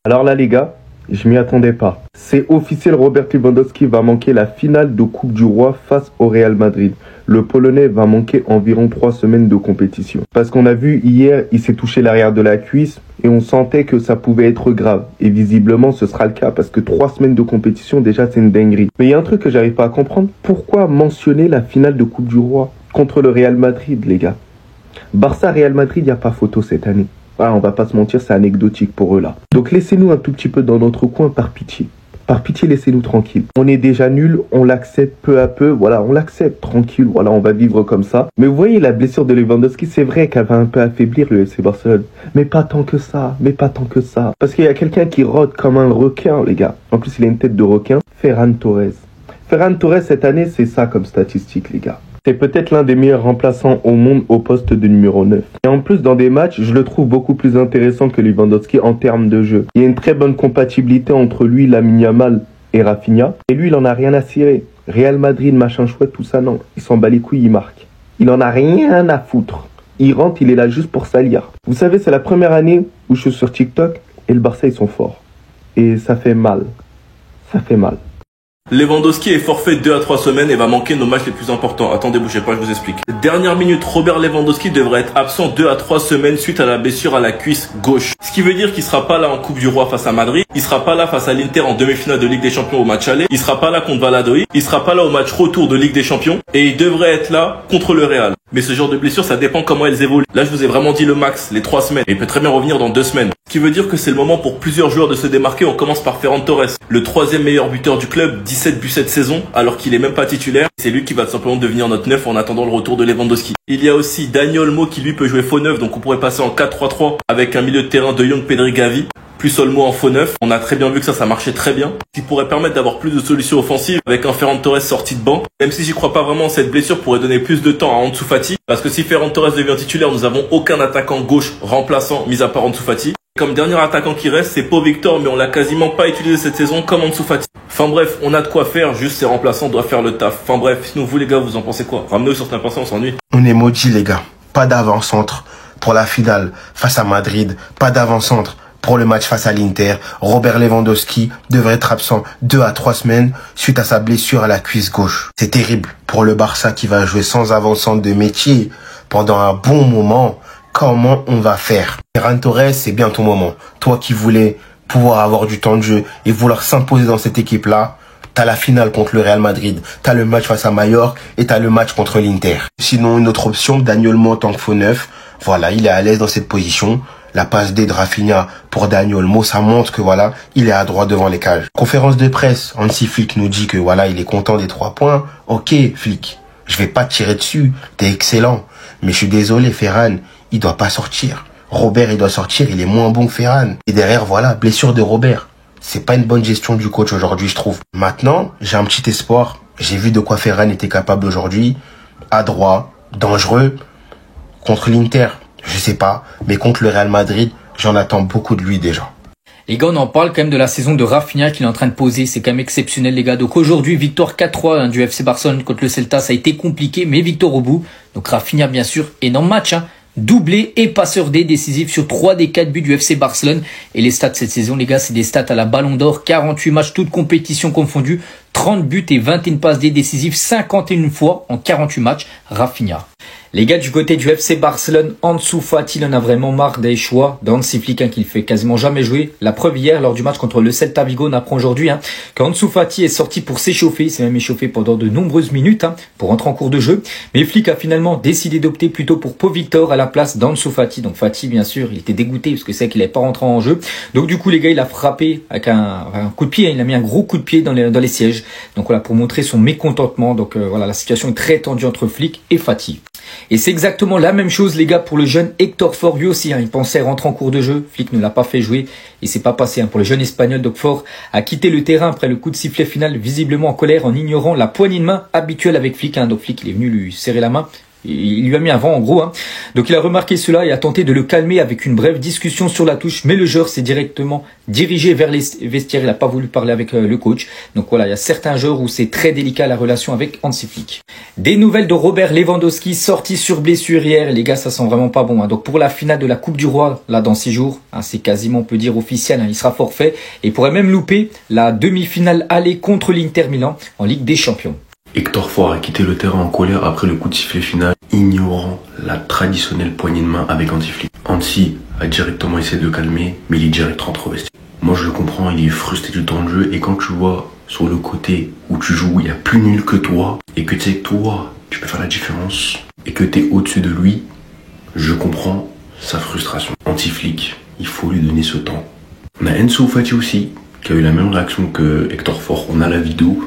Alors là les gars, je m'y attendais pas. C'est officiel, Robert Lewandowski va manquer la finale de Coupe du Roi face au Real Madrid. Le Polonais va manquer environ 3 semaines de compétition. Parce qu'on a vu hier, il s'est touché l'arrière de la cuisse et on sentait que ça pouvait être grave. Et visiblement, ce sera le cas parce que 3 semaines de compétition, déjà, c'est une dinguerie. Mais il y a un truc que j'arrive pas à comprendre. Pourquoi mentionner la finale de Coupe du Roi contre le Real Madrid, les gars? Barça-Real Madrid, il n'y a pas photo cette année. Ah, on va pas se mentir, c'est anecdotique pour eux là. Donc laissez-nous un tout petit peu dans notre coin par pitié. Par pitié, laissez-nous tranquille. On est déjà nul, on l'accepte peu à peu. Voilà, on l'accepte tranquille. Voilà, on va vivre comme ça. Mais vous voyez, la blessure de Lewandowski, c'est vrai qu'elle va un peu affaiblir le FC Barcelone. Mais pas tant que ça. Mais pas tant que ça. Parce qu'il y a quelqu'un qui rôde comme un requin, les gars. En plus, il a une tête de requin. Ferran Torres. Ferran Torres, cette année, c'est ça comme statistique, les gars. C'est peut-être l'un des meilleurs remplaçants au monde au poste de numéro 9. Et en plus, dans des matchs, je le trouve beaucoup plus intéressant que Lewandowski en termes de jeu. Il y a une très bonne compatibilité entre lui, Lamine Yamal et Rafinha. Et lui, il en a rien à cirer. Real Madrid, machin chouette, tout ça, non. Il s'en bat les couilles, il marque. Il en a rien à foutre. Il rentre, il est là juste pour salir. Vous savez, c'est la première année où je suis sur TikTok et le Barça, ils sont forts. Et ça fait mal. Ça fait mal. Lewandowski est forfait 2 à 3 semaines et va manquer nos matchs les plus importants. Attendez, bougez pas, je vous explique. Dernière minute, Robert Lewandowski devrait être absent 2 à 3 semaines suite à la blessure à la cuisse gauche. Ce qui veut dire qu'il sera pas là en Coupe du Roi face à Madrid, il sera pas là face à l'Inter en demi-finale de Ligue des Champions au match aller, il sera pas là contre Valladolid, il sera pas là au match retour de Ligue des Champions et il devrait être là contre le Real. Mais ce genre de blessure, ça dépend comment elles évoluent. Là, je vous ai vraiment dit le max, les 3 semaines. Et il peut très bien revenir dans 2 semaines. Ce qui veut dire que c'est le moment pour plusieurs joueurs de se démarquer. On commence par Ferran Torres, le 3e meilleur buteur du club, 17 buts cette saison, alors qu'il est même pas titulaire. C'est lui qui va tout simplement devenir notre 9 en attendant le retour de Lewandowski. Il y a aussi Dani Olmo qui lui peut jouer faux 9, donc on pourrait passer en 4-3-3 avec un milieu de terrain de Young, Pedri, Gavi. Plus Olmo en faux 9. On a très bien vu que ça marchait très bien. Ce qui pourrait permettre d'avoir plus de solutions offensives avec un Ferran Torres sorti de banc. Même si j'y crois pas vraiment, cette blessure pourrait donner plus de temps à Ansu Fati. Parce que si Ferran Torres devient titulaire, nous avons aucun attaquant gauche remplaçant, mis à part Ansu Fati. Comme dernier attaquant qui reste, c'est Pau Victor, mais on l'a quasiment pas utilisé cette saison comme Ansu Fati. Enfin bref, on a de quoi faire, juste ces remplaçants doivent faire le taf. Enfin bref, sinon vous les gars, vous en pensez quoi? Ramenez-nous sur certains passants, on s'ennuie. On est maudits les gars. Pas d'avant-centre pour la finale face à Madrid. Pas d'avant-centre pour le match face à l'Inter. Robert Lewandowski devrait être absent 2 à 3 semaines suite à sa blessure à la cuisse gauche. C'est terrible pour le Barça qui va jouer sans avant-centre de métier pendant un bon moment. Comment on va faire? Ferran Torres, c'est bien ton moment. Toi qui voulais pouvoir avoir du temps de jeu et vouloir s'imposer dans cette équipe-là, t'as la finale contre le Real Madrid, t'as le match face à Mallorca et t'as le match contre l'Inter. Sinon, une autre option, Dani Olmo en tant que faux neuf. Voilà, il est à l'aise dans cette position. La passe D de Rafinha pour Dani Olmo, ça montre que voilà, il est à droite devant les cages. Conférence de presse, Hansi Flick nous dit que voilà, il est content des 3 points. Ok, Flick, je vais pas te tirer dessus, t'es excellent. Mais je suis désolé, Ferran, il doit pas sortir. Robert, il doit sortir, il est moins bon que Ferran. Et derrière, voilà, blessure de Robert. C'est pas une bonne gestion du coach aujourd'hui, je trouve. Maintenant, j'ai un petit espoir. J'ai vu de quoi Ferran était capable aujourd'hui. Adroit, dangereux. Contre l'Inter, je sais pas. Mais contre le Real Madrid, j'en attends beaucoup de lui déjà. Les gars, on en parle quand même de la saison de Rafinha qu'il est en train de poser. C'est quand même exceptionnel, les gars. Donc aujourd'hui, victoire 4-3 du FC Barcelone contre le Celta. Ça a été compliqué, mais victoire au bout. Donc Rafinha, bien sûr, énorme match, hein. Doublé et passeur D décisif sur 3 des 4 buts du FC Barcelone. Et les stats cette saison, les gars, c'est des stats à la Ballon d'Or. 48 matchs, toutes compétitions confondues. 30 buts et 21 passes D décisives 51 fois en 48 matchs. Rafinha. Les gars, du côté du FC Barcelone, Ansu Fati, il en a vraiment marre des choix d'Hansi Flick, hein, qu'il fait quasiment jamais jouer. La preuve hier, lors du match contre le Celta Vigo, on apprend aujourd'hui, hein, qu'Ansu Fati est sorti pour s'échauffer. Il s'est même échauffé pendant de nombreuses minutes, hein, pour rentrer en cours de jeu. Mais Flick a finalement décidé d'opter plutôt pour Pau Victor à la place d'Ansu Fati. Donc Fati, bien sûr, il était dégoûté parce que c'est qu'il n'avait pas rentré en jeu. Donc du coup, les gars, il a frappé avec un coup de pied, hein, il a mis un gros coup de pied dans les sièges. Donc voilà, pour montrer son mécontentement. Donc voilà, la situation est très tendue entre Flick et Fati. Et c'est exactement la même chose, les gars, pour le jeune Hector Ford, lui aussi, hein, il pensait rentrer en cours de jeu. Flick ne l'a pas fait jouer et c'est pas passé, hein, pour le jeune espagnol. Donc Ford a quitté le terrain après le coup de sifflet final, visiblement en colère, en ignorant la poignée de main habituelle avec Flick, hein. Donc Flick, il est venu lui serrer la main. Il lui a mis un vent en gros. Donc il a remarqué cela et a tenté de le calmer avec une brève discussion sur la touche. Mais le joueur s'est directement dirigé vers les vestiaires. Il n'a pas voulu parler avec le coach. Donc voilà, il y a certains joueurs où c'est très délicat la relation avec Hansi Flick. Des nouvelles de Robert Lewandowski sorti sur blessure hier. Les gars, ça sent vraiment pas bon. Donc pour la finale de la Coupe du Roi, là dans 6 jours, c'est quasiment on peut dire officiel. Il sera forfait et il pourrait même louper la demi-finale aller contre l'Inter Milan en Ligue des Champions. Hector Ford a quitté le terrain en colère après le coup de sifflet final, ignorant la traditionnelle poignée de main avec Hansi Flick. Hansi a directement essayé de le calmer, mais il est direct rentré au vestiaire. Moi je le comprends, il est frustré du temps de jeu, et quand tu vois sur le côté où tu joues, il y a plus nul que toi, et que tu sais que toi, tu peux faire la différence, et que tu es au-dessus de lui, je comprends sa frustration. Hansi Flick, il faut lui donner ce temps. On a Ansu Fati aussi, qui a eu la même réaction que Hector Ford. On a la vidéo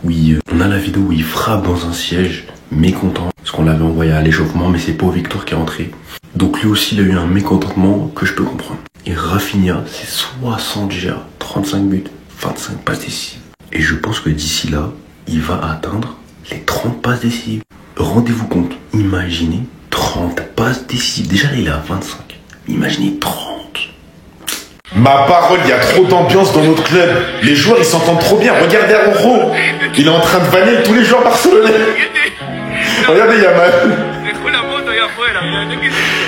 où il frappe dans un siège, mécontent, parce qu'on l'avait envoyé à l'échauffement, mais c'est pas Victor qui est rentré. Donc lui aussi, il a eu un mécontentement que je peux comprendre. Et Rafinha, c'est 60 GA, 35 buts, 25 passes décisives. Et je pense que d'ici là, il va atteindre les 30 passes décisives. Rendez-vous compte, imaginez 30 passes décisives. Déjà là, il est à 25. Imaginez 30. Ma parole, il y a trop d'ambiance dans notre club. Les joueurs, ils s'entendent trop bien. Regardez Araujo. Il est en train de vanner tous les joueurs barcelonais. Regardez Yamal.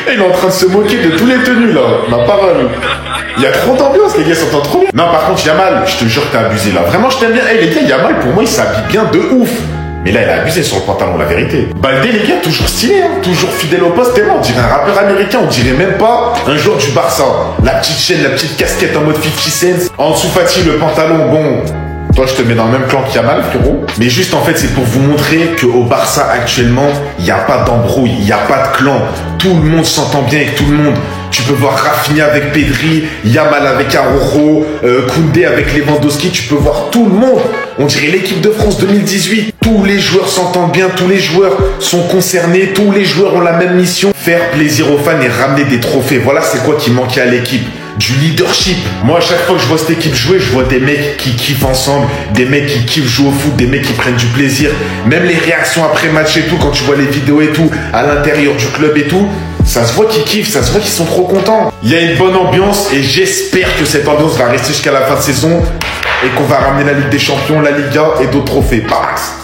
Il est en train de se moquer de tous les tenus, là. Ma parole. Il y a trop d'ambiance, les gars, ils s'entendent trop bien. Non, par contre, Yamal, je te jure que t'as abusé, là. Vraiment, je t'aime bien. Les gars, Yamal, pour moi, il s'habille bien de ouf. Mais là, il a abusé sur le pantalon, la vérité. Baldé, les gars, toujours stylé, toujours fidèle au poste. On dirait un rappeur américain, on dirait même pas un joueur du Barça. La petite chaîne, la petite casquette en mode 50 cents. En dessous, Fati, le pantalon, bon. Toi, je te mets dans le même clan qu'Yamal, frérot. Mais juste, en fait, c'est pour vous montrer qu'au Barça, actuellement, il n'y a pas d'embrouille, il n'y a pas de clan. Tout le monde s'entend bien avec tout le monde. Tu peux voir Rafinha avec Pedri, Yamal avec Araujo, Koundé avec Lewandowski. Tu peux voir tout le monde. On dirait l'équipe de France 2018. Tous les joueurs s'entendent bien, tous les joueurs sont concernés, tous les joueurs ont la même mission. Faire plaisir aux fans et ramener des trophées. Voilà, c'est quoi qui manquait à l'équipe. Du leadership. Moi, à chaque fois que je vois cette équipe jouer, je vois des mecs qui kiffent ensemble, des mecs qui kiffent jouer au foot, des mecs qui prennent du plaisir. Même les réactions après match et tout, quand tu vois les vidéos et tout, à l'intérieur du club et tout, ça se voit qu'ils kiffent, ça se voit qu'ils sont trop contents. Il y a une bonne ambiance et j'espère que cette ambiance va rester jusqu'à la fin de saison et qu'on va ramener la Ligue des Champions, la Liga et d'autres trophées. Pax.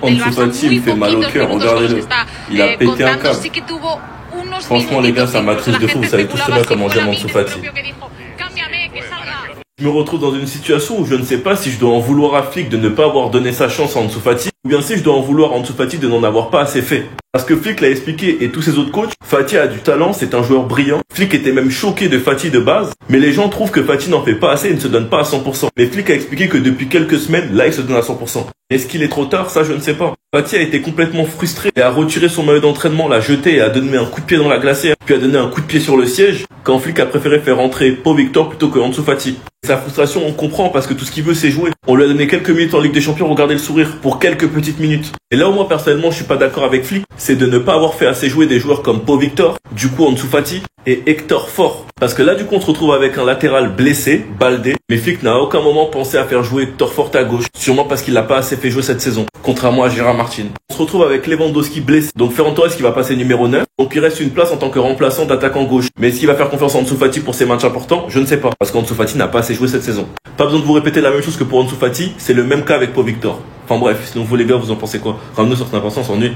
Ansu Fati me fait mal au cœur, regardez-le. Il a pété un câble. Franchement, les gars, ça m'attriste de fou. Vous savez tous très bien comment j'aime Ansu Fati. Je me retrouve dans une situation où je ne sais pas si je dois en vouloir à Flick de ne pas avoir donné sa chance à Ansu Fati, ou bien si je dois en vouloir à Ansu Fati de n'en avoir pas assez fait. Parce que Flick l'a expliqué et tous ses autres coachs, Fati a du talent, c'est un joueur brillant. Flick était même choqué de Fati de base, mais les gens trouvent que Fati n'en fait pas assez et ne se donne pas à 100%. Mais Flick a expliqué que depuis quelques semaines, là il se donne à 100%. Est-ce qu'il est trop tard? Ça je ne sais pas. Fati a été complètement frustré et a retiré son maillot d'entraînement, l'a jeté et a donné un coup de pied dans la glacière, puis a donné un coup de pied sur le siège, quand Flick a préféré faire rentrer Pau Victor plutôt que Ansu Fati. Sa frustration, on comprend parce que tout ce qu'il veut c'est jouer. On lui a donné quelques minutes en Ligue des Champions, regardez le sourire, pour quelques petites minutes. Et là où moi personnellement je suis pas d'accord avec Flick, c'est de ne pas avoir fait assez jouer des joueurs comme Pau Victor, du coup Ansu Fati et Hector Ford. Parce que là du coup on se retrouve avec un latéral blessé, Baldé, mais Flick n'a à aucun moment pensé à faire jouer Hector Ford à gauche, sûrement parce qu'il l'a pas assez fait jouer cette saison, contrairement à Gérard Martin. On se retrouve avec Lewandowski blessé, donc Ferran Torres qui va passer numéro 9, donc il reste une place en tant que remplaçant d'attaquant gauche. Mais est-ce qu'il va faire confiance à Ansu Fati pour ses matchs importants? Je ne sais pas, parce qu'Ansu Fati n'a pas assez joué cette saison. Pas besoin de vous répéter la même chose que pour Ansu Fati, c'est le même cas avec Pau Victor. Enfin bref, sinon vous les gars, vous en pensez quoi? Ramenez sur cette importance, on s'ennuie.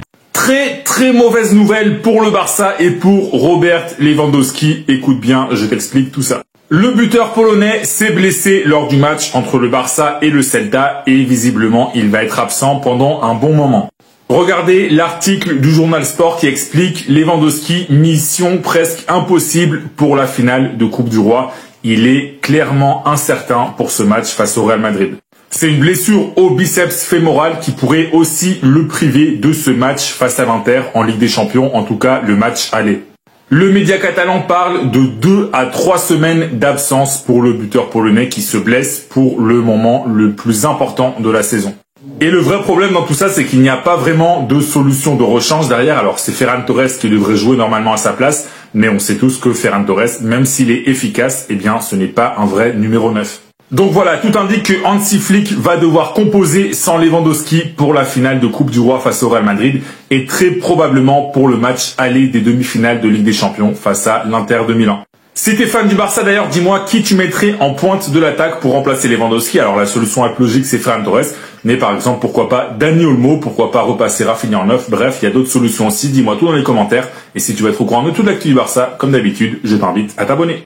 Très mauvaise nouvelle pour le Barça et pour Robert Lewandowski. Écoute bien, je t'explique tout ça. Le buteur polonais s'est blessé lors du match entre le Barça et le Celta et visiblement il va être absent pendant un bon moment. Regardez l'article du journal Sport qui explique Lewandowski, mission presque impossible pour la finale de Coupe du Roi. Il est clairement incertain pour ce match face au Real Madrid. C'est une blessure au biceps fémoral qui pourrait aussi le priver de ce match face à l'Inter en Ligue des Champions, en tout cas le match aller. Le média catalan parle de 2 à 3 semaines d'absence pour le buteur polonais qui se blesse pour le moment le plus important de la saison. Et le vrai problème dans tout ça, c'est qu'il n'y a pas vraiment de solution de rechange derrière. Alors c'est Ferran Torres qui devrait jouer normalement à sa place, mais on sait tous que Ferran Torres, même s'il est efficace, eh bien ce n'est pas un vrai numéro 9. Donc voilà, tout indique que Hansi Flick va devoir composer sans Lewandowski pour la finale de Coupe du Roi face au Real Madrid et très probablement pour le match aller des demi-finales de Ligue des Champions face à l'Inter de Milan. Si t'es fan du Barça d'ailleurs, dis-moi qui tu mettrais en pointe de l'attaque pour remplacer Lewandowski. Alors la solution la plus logique c'est Ferran Torres, mais par exemple pourquoi pas Dani Olmo, pourquoi pas repasser Rafinha en neuf. Bref, il y a d'autres solutions aussi, dis-moi tout dans les commentaires. Et si tu veux être au courant de toute l'actu du Barça, comme d'habitude, je t'invite à t'abonner.